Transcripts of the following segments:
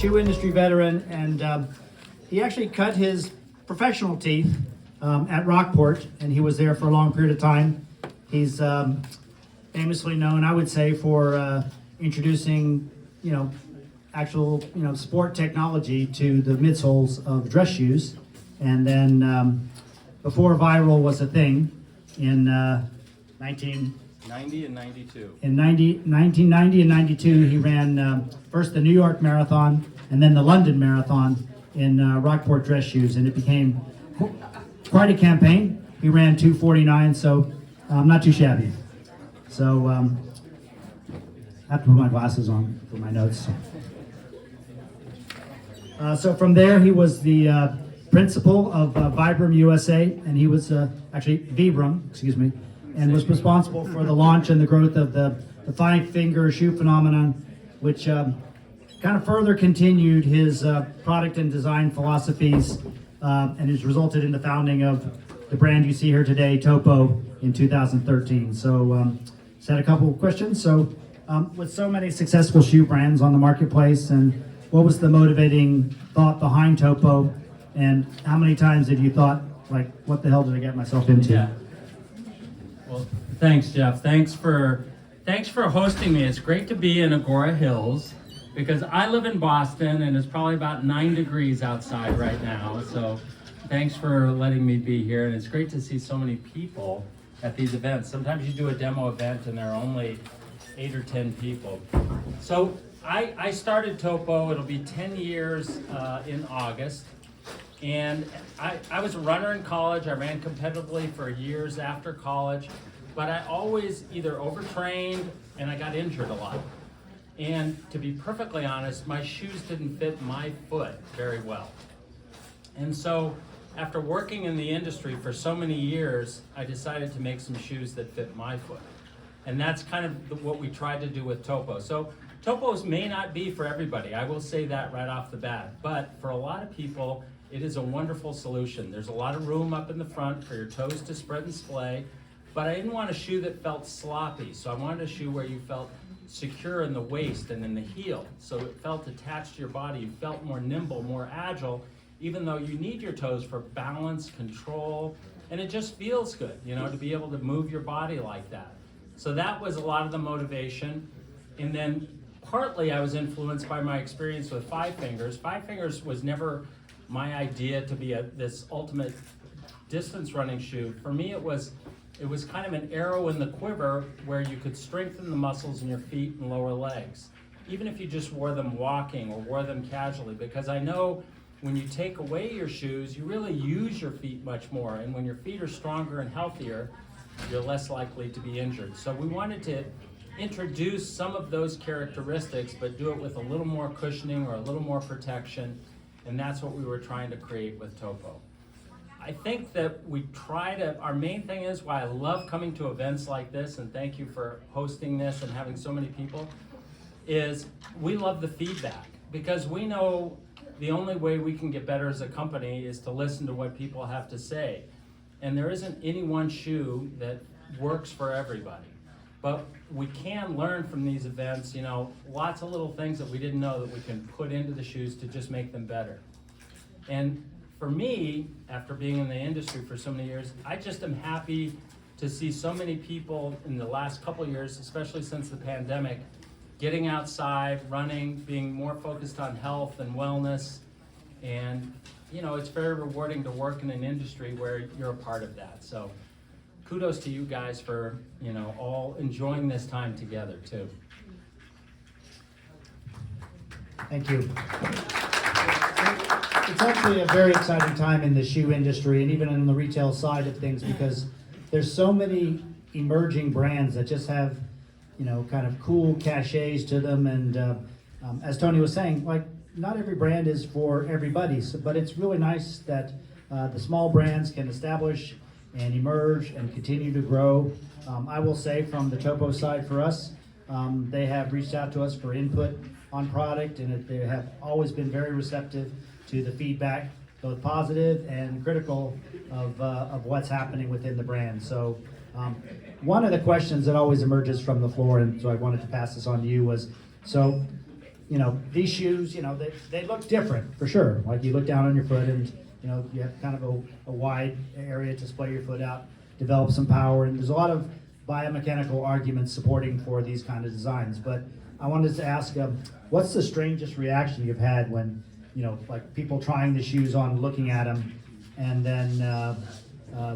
shoe industry veteran, and he actually cut his professional teeth at Rockport, and he was there for a long period of time. He's famously known, I would say, for introducing, actual, sport technology to the midsoles of dress shoes. And then before viral was a thing in 1990 and 92. In 1990 and 92, he ran first the New York Marathon and then the London Marathon in Rockport dress shoes, and it became quite a campaign. He ran 2:49, so not too shabby. So I have to put my glasses on for my notes. So from there, he was the principal of Vibram USA, and he was actually Vibram, excuse me, and was responsible for the launch and the growth of the five-finger shoe phenomenon, which kind of further continued his product and design philosophies, and has resulted in the founding of the brand you see here today, Topo, in 2013. So just had a couple of questions. So with so many successful shoe brands on the marketplace, and what was the motivating thought behind Topo, and how many times have you thought, like, what the hell did I get myself into? Yeah. Well, thanks, Jeff. Thanks for hosting me. It's great to be in Agoura Hills, because I live in Boston and it's probably about 9 degrees outside right now. So thanks for letting me be here, and it's great to see so many people at these events. Sometimes you do a demo event and there are only 8 or 10 people. So I started Topo. It'll be 10 years in August. And I was a runner in college. I ran competitively for years after college, but I always either overtrained and I got injured a lot. And to be perfectly honest, my shoes didn't fit my foot very well. And so after working in the industry for so many years, I decided to make some shoes that fit my foot. And that's kind of what we tried to do with Topo. So Topos may not be for everybody. I will say that right off the bat. But for a lot of people, it is a wonderful solution. There's a lot of room up in the front for your toes to spread and splay, but I didn't want a shoe that felt sloppy. So I wanted a shoe where you felt secure in the waist and in the heel. So it felt attached to your body. You felt more nimble, more agile, even though you need your toes for balance, control, and it just feels good, to be able to move your body like that. So that was a lot of the motivation. And then partly I was influenced by my experience with Five Fingers. Five Fingers was never my idea to be this ultimate distance running shoe. For me, it was kind of an arrow in the quiver where you could strengthen the muscles in your feet and lower legs, even if you just wore them walking or wore them casually, because I know when you take away your shoes, you really use your feet much more, and when your feet are stronger and healthier, you're less likely to be injured. So we wanted to introduce some of those characteristics, but do it with a little more cushioning or a little more protection. And that's what we were trying to create with Topo. I think that our main thing is why I love coming to events like this, and thank you for hosting this and having so many people, is we love the feedback, because we know the only way we can get better as a company is to listen to what people have to say. And there isn't any one shoe that works for everybody. But we can learn from these events, lots of little things that we didn't know that we can put into the shoes to just make them better. And for me, after being in the industry for so many years, I just am happy to see so many people in the last couple of years, especially since the pandemic, getting outside, running, being more focused on health and wellness. And, it's very rewarding to work in an industry where you're a part of that. So kudos to you guys for, all enjoying this time together too. Thank you. It's actually a very exciting time in the shoe industry, and even in the retail side of things, because there's so many emerging brands that just have, kind of cool cachets to them. And as Tony was saying, like, not every brand is for everybody, but it's really nice that the small brands can establish and emerge and continue to grow. I will say from the Topo side for us, they have reached out to us for input on product, and they have always been very receptive to the feedback, both positive and critical of what's happening within the brand. So one of the questions that always emerges from the floor, and so I wanted to pass this on to you, was, so these shoes, they look different for sure. Like you look down on your foot and, you have kind of a wide area to splay your foot out, develop some power. And there's a lot of biomechanical arguments supporting for these kind of designs. But I wanted to ask, what's the strangest reaction you've had when, like people trying the shoes on, looking at them, and then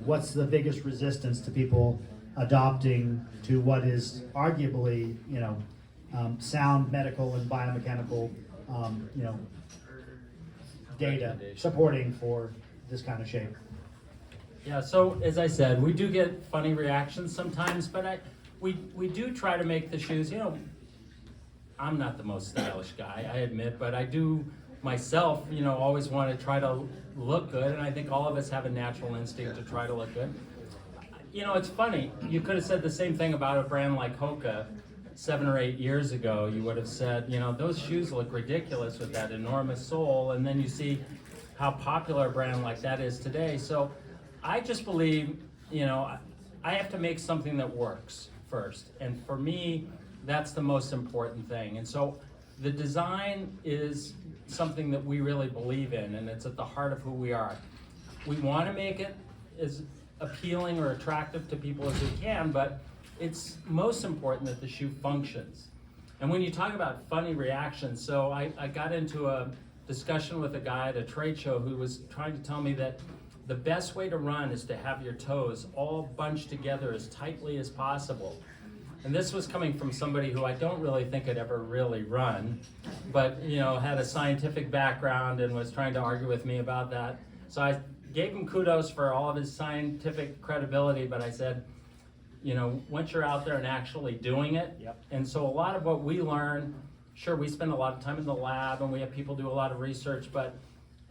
what's the biggest resistance to people adopting to what is arguably, sound medical and biomechanical, data supporting for this kind of shape? Yeah, so as I said, we do get funny reactions sometimes, but we do try to make the shoes, I'm not the most stylish guy, I admit, but I do myself, always want to try to look good, and I think all of us have a natural instinct to try to look good. It's funny, you could have said the same thing about a brand like Hoka 7 or 8 years ago. You would have said, those shoes look ridiculous with that enormous sole, and then you see how popular a brand like that is today. So I just believe, I have to make something that works first, and for me, that's the most important thing. And so the design is something that we really believe in, and it's at the heart of who we are. We want to make it as appealing or attractive to people as we can, but it's most important that the shoe functions. And when you talk about funny reactions, so I got into a discussion with a guy at a trade show who was trying to tell me that the best way to run is to have your toes all bunched together as tightly as possible. And this was coming from somebody who I don't really think had ever really run, but had a scientific background and was trying to argue with me about that. So I gave him kudos for all of his scientific credibility, but I said, once you're out there and actually doing it, and so a lot of what we learn, sure, we spend a lot of time in the lab and we have people do a lot of research, but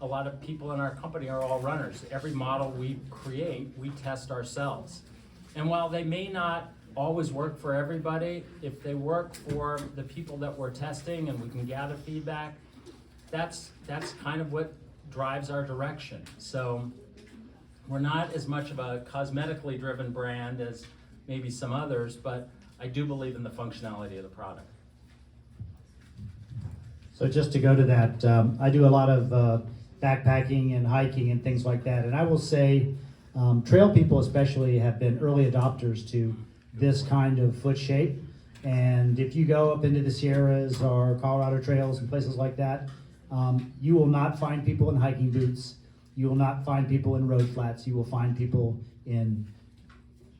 a lot of people in our company are all runners. Every model we create, we test ourselves. And while they may not always work for everybody, if they work for the people that we're testing and we can gather feedback, that's kind of what drives our direction. So we're not as much of a cosmetically driven brand as maybe some others, but I do believe in the functionality of the product. So just to go to that, I do a lot of backpacking and hiking and things like that, and I will say trail people especially have been early adopters to this kind of foot shape. And if you go up into the Sierras or Colorado trails and places like that, you will not find people in hiking boots. You will not find people in road flats. You will find people in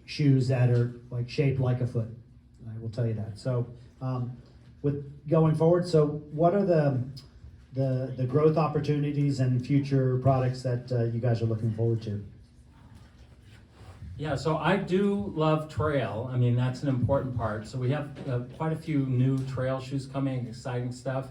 shoes that are like shaped like a foot. I will tell you that. So with going forward, so what are the growth opportunities and future products that you guys are looking forward to? Yeah, so I do love trail. I mean, that's an important part. So we have quite a few new trail shoes coming, exciting stuff.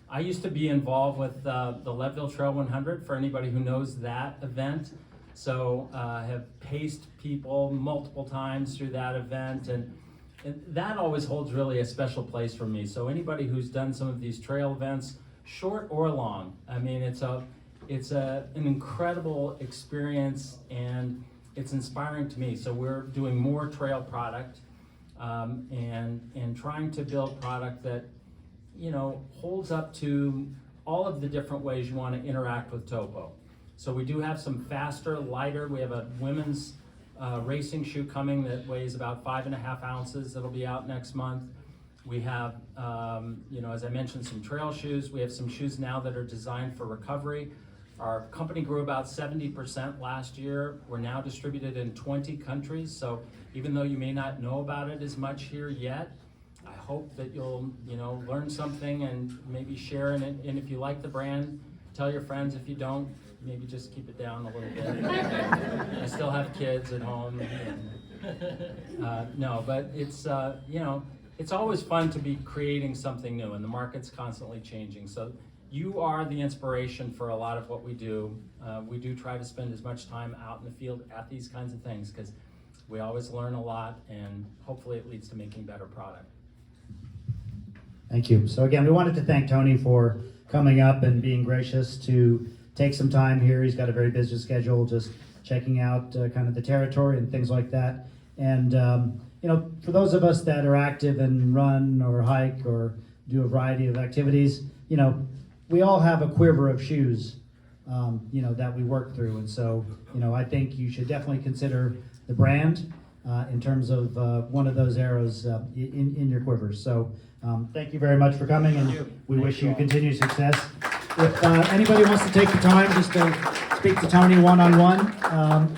I used to be involved with the Leadville Trail 100, for anybody who knows that event. So have paced people multiple times through that event, and that always holds really a special place for me. So anybody who's done some of these trail events, short or long, I mean, it's an incredible experience, and it's inspiring to me. So we're doing more trail product and trying to build product that holds up to all of the different ways you want to interact with Topo. So we do have some faster, lighter. We have a women's racing shoe coming that weighs about 5.5 ounces. That'll be out next month. We have, as I mentioned, some trail shoes. We have some shoes now that are designed for recovery. Our company grew about 70% last year. We're now distributed in 20 countries. So even though you may not know about it as much here yet, I hope that you'll, learn something and maybe share in it. And if you like the brand, tell your friends. If you don't, maybe just keep it down a little bit. I still have kids at home. No, but it's, it's always fun to be creating something new, and the market's constantly changing. So you are the inspiration for a lot of what we do. We do try to spend as much time out in the field at these kinds of things because we always learn a lot, and hopefully it leads to making better product. Thank you. So again, we wanted to thank Tony for coming up and being gracious to take some time here. He's got a very busy schedule, just checking out kind of the territory and things like that. And for those of us that are active and run or hike or do a variety of activities. You know, we all have a quiver of shoes, you know, that we work through. And so, you know, I think you should definitely consider the brand in terms of one of those arrows in your quivers. So thank you very much for coming, and we wish you continued success. If anybody wants to take the time just to speak to Tony one-on-one,